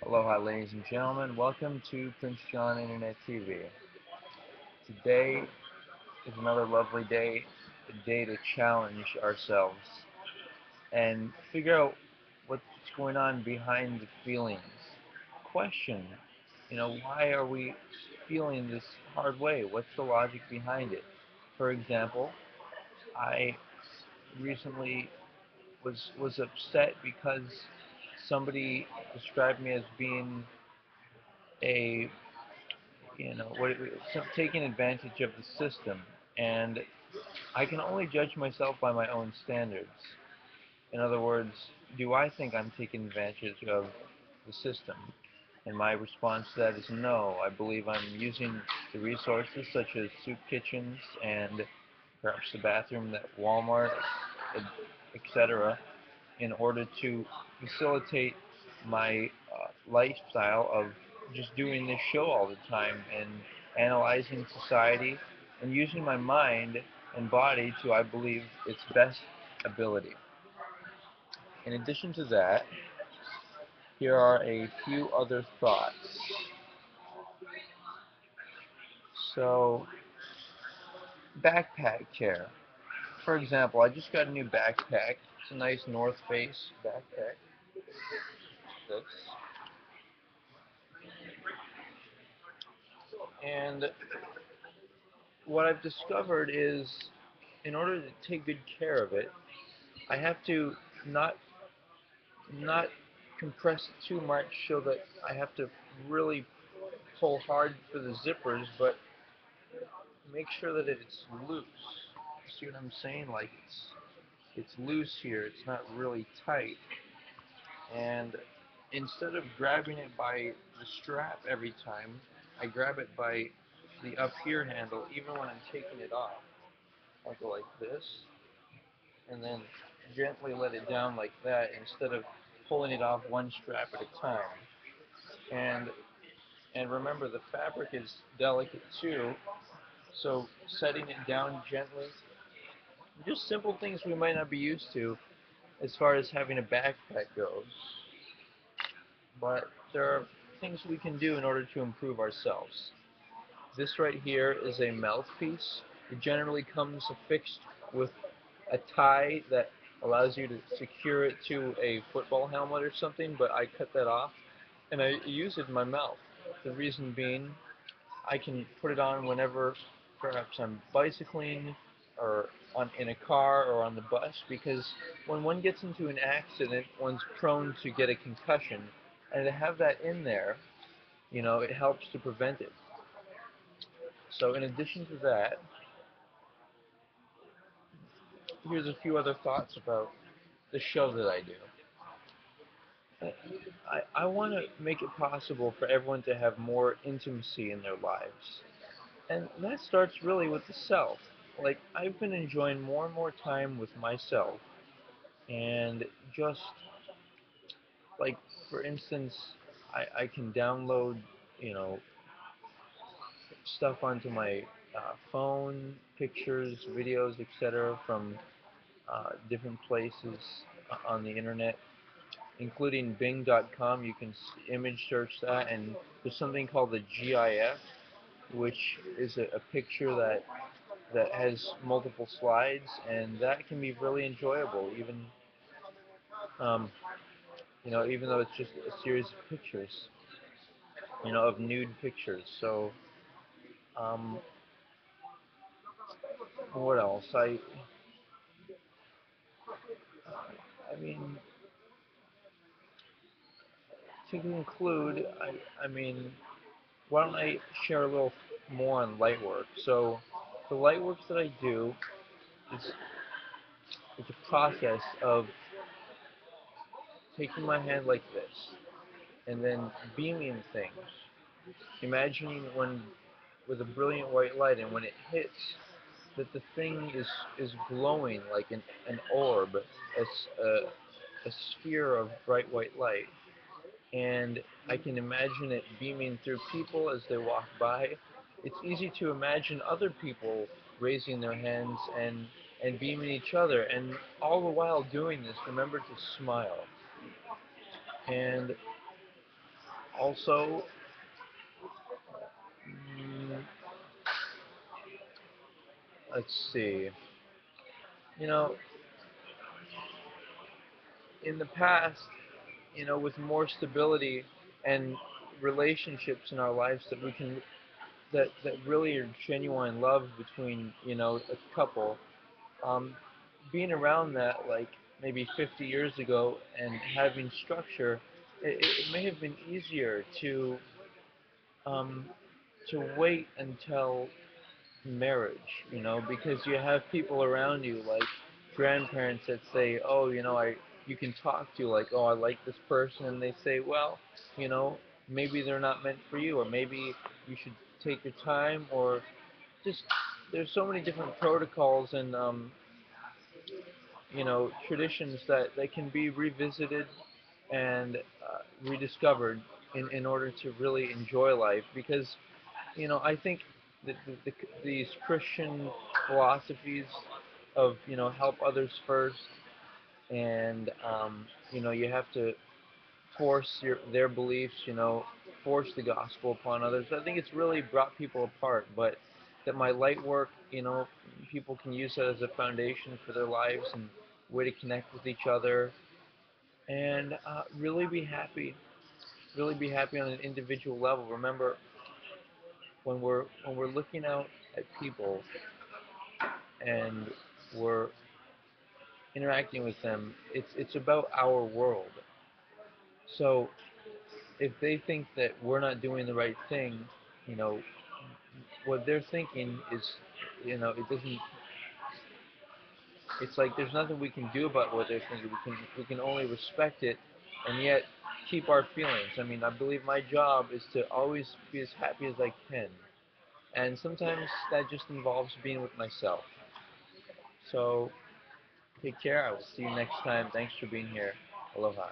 Aloha, ladies and gentlemen. Welcome to Prince John Internet TV. Today is another lovely day, a day to challenge ourselves and figure out what's going on behind the feelings. Question, why are we feeling this hard way? What's the logic behind it? For example, I recently was upset because somebody described me as being a taking advantage of the system, and I can only judge myself by my own standards. In other words, do I think I'm taking advantage of the system? And my response to that is no. I believe I'm using the resources such as soup kitchens and perhaps the bathroom at Walmart, etc., in order to facilitate my lifestyle of just doing this show all the time and analyzing society and using my mind and body to, I believe, its best ability. In addition to that, here are a few other thoughts. So, backpack care. For example, I just got a new backpack. It's a nice North Face backpack. This. And what I've discovered is, in order to take good care of it, I have to not not compress it too much so that I have to really pull hard for the zippers, but make sure that it's loose. See what I'm saying? Like it's loose here. It's not really tight. And instead of grabbing it by the strap every time, I grab it by the up here handle, even when I'm taking it off. I'll go like this, and then gently let it down like that instead of pulling it off one strap at a time. And and remember, the fabric is delicate too, so setting it down gently, just simple things we might not be used to as far as having a backpack goes, but there are things we can do in order to improve ourselves. This right here is a mouthpiece. It generally comes affixed with a tie that allows you to secure it to a football helmet or something, but I cut that off and I use it in my mouth. The reason being, I can put it on whenever perhaps I'm bicycling or in a car or on the bus, because when one gets into an accident, one's prone to get a concussion, and to have that in there, it helps to prevent it. So in addition to that, here's a few other thoughts about the show that I do. I want to make it possible for everyone to have more intimacy in their lives. And that starts really with the self. Like, I've been enjoying more and more time with myself. And just, like, for instance, I can download, you know, stuff onto my phone, pictures, videos, etc., from different places on the internet, including Bing.com. You can image search that, and there's something called the GIF, which is a picture that has multiple slides, and that can be really enjoyable, um, even though it's just a series of pictures, of nude pictures. So, um, what else? I mean, to conclude, I mean, why don't I share a little more on light work? So, the light work that I do is it's a process of taking my hand like this and then beaming things, imagining when with a brilliant white light, and when it hits, that the thing is glowing like an orb, a sphere of bright white light, and I can imagine it beaming through people as they walk by. It's easy to imagine other people raising their hands and beaming each other, and all the while doing this, remember to smile. And Also, mm, let's see. You know, in the past, with more stability and relationships in our lives that really are genuine love between a couple, um, being around that like maybe 50 years ago and having structure, it may have been easier um, to wait until marriage, because you have people around you like grandparents that say, oh, you can talk to, like, oh, I like this person, and they say, well, you know, maybe they're not meant for you, or maybe you should take your time, or just there's so many different protocols and traditions that can be revisited and rediscovered in order to really enjoy life, because I think that these Christian philosophies of help others first, and you have to force their beliefs, force the gospel upon others. I think it's really brought people apart, but that my light work, people can use that as a foundation for their lives and way to connect with each other, and really be happy on an individual level. Remember, when we're looking out at people and we're interacting with them, it's about our world. So if they think that we're not doing the right thing, you know, what they're thinking is, it doesn't. It's like there's nothing we can do about what they're thinking. We can only respect it, and yet keep our feelings. I mean, I believe my job is to always be as happy as I can, and sometimes that just involves being with myself. So take care. I will see you next time. Thanks for being here. Aloha.